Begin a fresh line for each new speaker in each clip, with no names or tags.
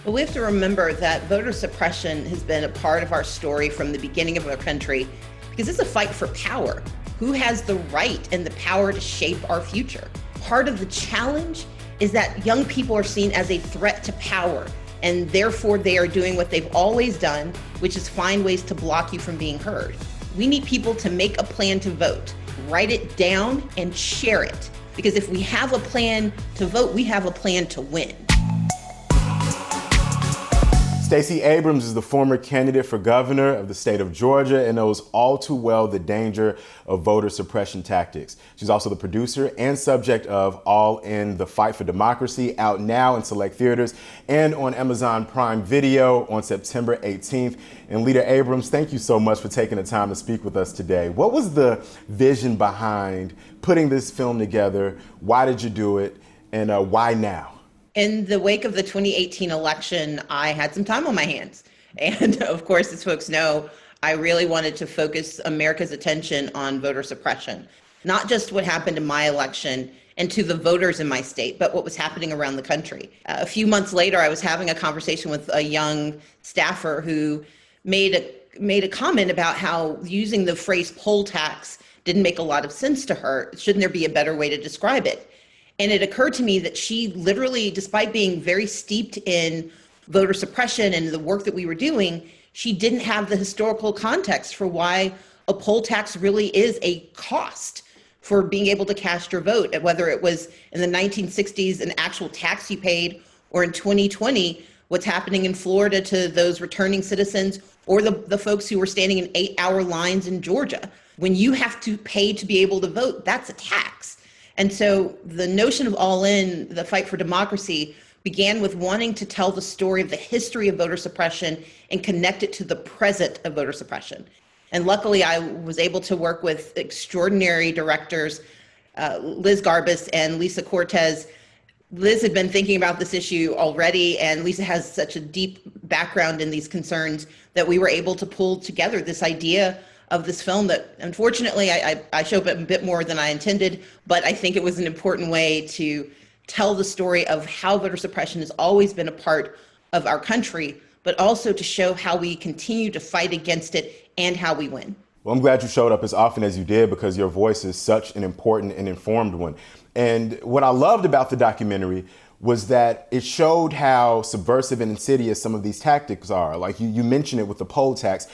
But we have to remember that voter suppression has been a part of our story from the beginning of our country because it's a fight for power. Who has the right and the power to shape our future? Part of the challenge is that young people are seen as a threat to power, and therefore they are doing what they've always done, which is find ways to block you from being heard. We need people to make a plan to vote, write it down, and share it. Because if we have a plan to vote, we have a plan to win.
Stacey Abrams is the former candidate for governor of the state of Georgia and knows all too well the danger of voter suppression tactics. She's also the producer and subject of All in the Fight for Democracy, out now in select theaters and on Amazon Prime Video on September 18th. And Leader Abrams, thank you so much for taking the time to speak with us today. What was the vision behind putting this film together? Why did you do it? And why now?
In the wake of the 2018 election, I had some time on my hands. And of course, as folks know, I really wanted to focus America's attention on voter suppression, not just what happened in my election and to the voters in my state, but what was happening around the country. A few months later, I was having a conversation with a young staffer who made a comment about how using the phrase poll tax didn't make a lot of sense to her. Shouldn't there be a better way to describe it? And it occurred to me that she literally, despite being very steeped in voter suppression and the work that we were doing, she didn't have the historical context for why a poll tax really is a cost for being able to cast your vote, whether it was in the 1960s an actual tax you paid, or in 2020, what's happening in Florida to those returning citizens, or the folks who were standing in 8-hour lines in Georgia. When you have to pay to be able to vote, that's a tax. And so the notion of All In, the fight for democracy, began with wanting to tell the story of the history of voter suppression and connect it to the present of voter suppression. And luckily, I was able to work with extraordinary directors, Liz Garbus and Lisa Cortez. Liz had been thinking about this issue already, and Lisa has such a deep background in these concerns that we were able to pull together this idea of this film that, unfortunately, I show up a bit more than I intended, but I think it was an important way to tell the story of how voter suppression has always been a part of our country, but also to show how we continue to fight against it and how we win.
Well, I'm glad you showed up as often as you did, because your voice is such an important and informed one. And what I loved about the documentary was that it showed how subversive and insidious some of these tactics are. Like you mentioned it with the poll tax.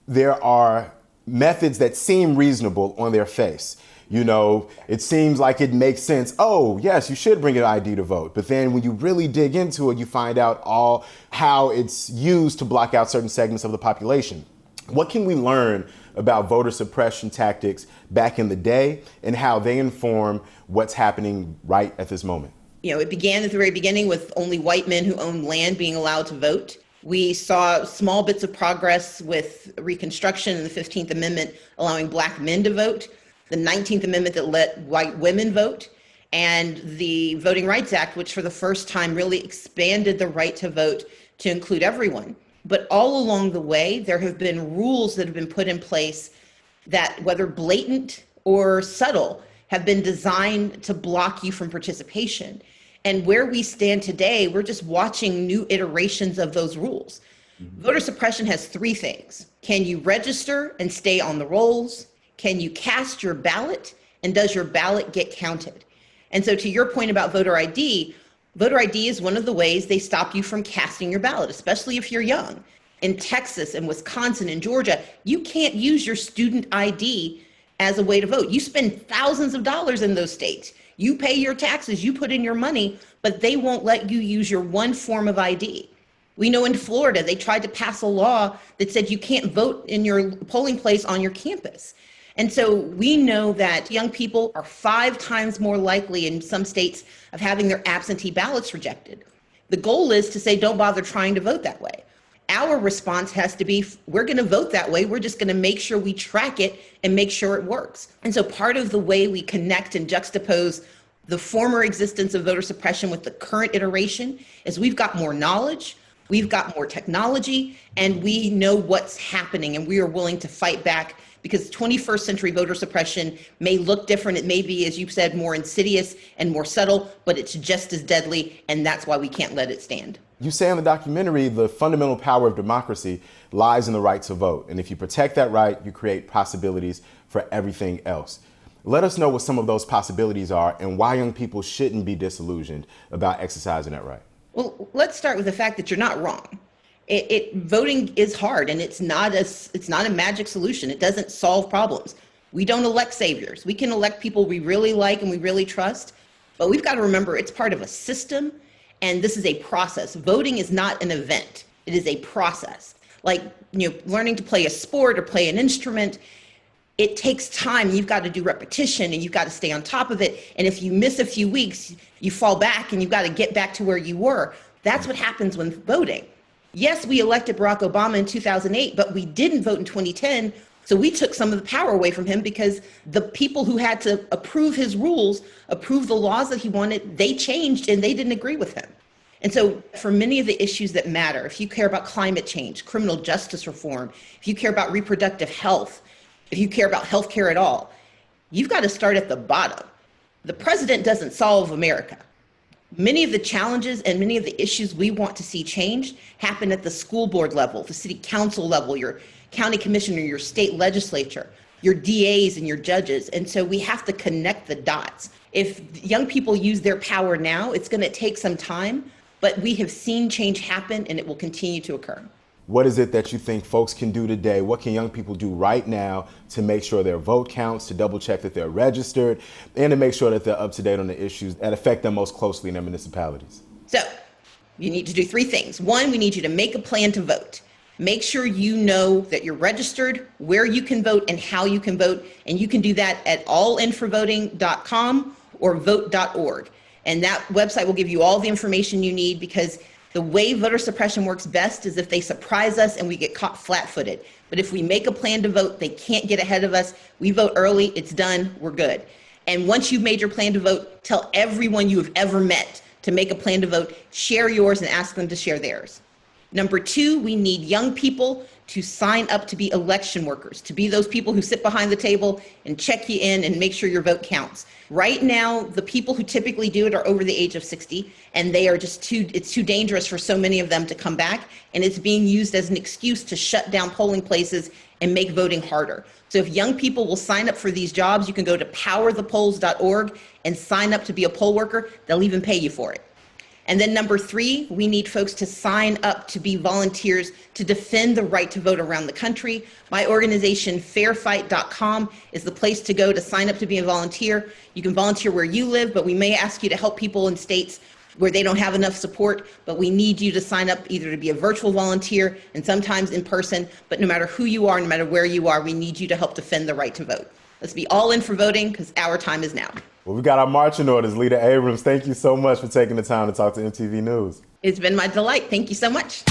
There are methods that seem reasonable on their face. You know, it seems like it makes sense. Oh, yes, you should bring an ID to vote. But then when you really dig into it, you find out all how it's used to block out certain segments of the population. What can we learn about voter suppression tactics back in the day and how they inform what's happening right at this moment?
You know, it began at the very beginning with only white men who owned land being allowed to vote. We saw small bits of progress with Reconstruction and the 15th Amendment allowing black men to vote, the 19th Amendment that let white women vote, and the Voting Rights Act, which for the first time really expanded the right to vote to include everyone. But all along the way, there have been rules that have been put in place that, whether blatant or subtle, have been designed to block you from participation. And where we stand today, we're just watching new iterations of those rules. Mm-hmm. Voter suppression has three things. Can you register and stay on the rolls? Can you cast your ballot? And does your ballot get counted? And so to your point about voter ID is one of the ways they stop you from casting your ballot, especially if you're young. In Texas and Wisconsin and Georgia, you can't use your student ID as a way to vote. You spend thousands of dollars in those states. You pay your taxes, you put in your money, but they won't let you use your one form of ID. We know in Florida, they tried to pass a law that said you can't vote in your polling place on your campus. And so we know that young people are 5 times more likely in some states of having their absentee ballots rejected. The goal is to say, don't bother trying to vote that way. Our response has to be, we're going to vote that way. We're just going to make sure we track it and make sure it works. And so part of the way we connect and juxtapose the former existence of voter suppression with the current iteration is we've got more knowledge, we've got more technology, and we know what's happening, and we are willing to fight back, because 21st century voter suppression may look different. It may be, as you said, more insidious and more subtle, but it's just as deadly, and that's why we can't let it stand.
You say in the documentary, the fundamental power of democracy lies in the right to vote. And if you protect that right, you create possibilities for everything else. Let us know what some of those possibilities are and why young people shouldn't be disillusioned about exercising that right.
Well, let's start with the fact that you're not wrong. Voting is hard, and it's not a magic solution. It doesn't solve problems. We don't elect saviors. We can elect people we really like and we really trust, but we've got to remember it's part of a system, and this is a process. Voting is not an event. It is a process. Like, learning to play a sport or play an instrument, it takes time. You've got to do repetition, and you've got to stay on top of it. And if you miss a few weeks, you fall back, and you've got to get back to where you were. That's what happens when voting. Yes, we elected Barack Obama in 2008, but we didn't vote in 2010. So we took some of the power away from him because the people who had to approve his rules, approve the laws that he wanted, they changed and they didn't agree with him. And so for many of the issues that matter, if you care about climate change, criminal justice reform, if you care about reproductive health, if you care about healthcare at all, you've got to start at the bottom. The president doesn't solve America. Many of the challenges and many of the issues we want to see changed happen at the school board level, the city council level, your county commissioner, your state legislature, your DAs and your judges. And so we have to connect the dots. If young people use their power now, it's going to take some time, but we have seen change happen and it will continue to occur.
What is it that you think folks can do today? What can young people do right now to make sure their vote counts, to double check that they're registered, and to make sure that they're up to date on the issues that affect them most closely in their municipalities?
So you need to do three things. One, we need you to make a plan to vote. Make sure you know that you're registered, where you can vote, and how you can vote. And you can do that at allinforvoting.com or vote.org. And that website will give you all the information you need, because the way voter suppression works best is if they surprise us and we get caught flat-footed. But if we make a plan to vote, they can't get ahead of us. We vote early, it's done, we're good. And once you've made your plan to vote, tell everyone you have ever met to make a plan to vote, share yours and ask them to share theirs. Number two, we need young people to sign up to be election workers, to be those people who sit behind the table and check you in and make sure your vote counts. Right now, the people who typically do it are over the age of 60, and they are it's too dangerous for so many of them to come back, and it's being used as an excuse to shut down polling places and make voting harder. So if young people will sign up for these jobs, you can go to powerthepolls.org and sign up to be a poll worker. They'll even pay you for it. And then number three, we need folks to sign up to be volunteers to defend the right to vote around the country. My organization, fairfight.com, is the place to go to sign up to be a volunteer. You can volunteer where you live, but we may ask you to help people in states where they don't have enough support, but we need you to sign up either to be a virtual volunteer and sometimes in person. But no matter who you are, no matter where you are, we need you to help defend the right to vote. Let's be all in for voting, because our time is now.
Well, we got our marching orders. Leader Abrams, thank you so much for taking the time to talk to MTV News.
It's been my delight. Thank you so much.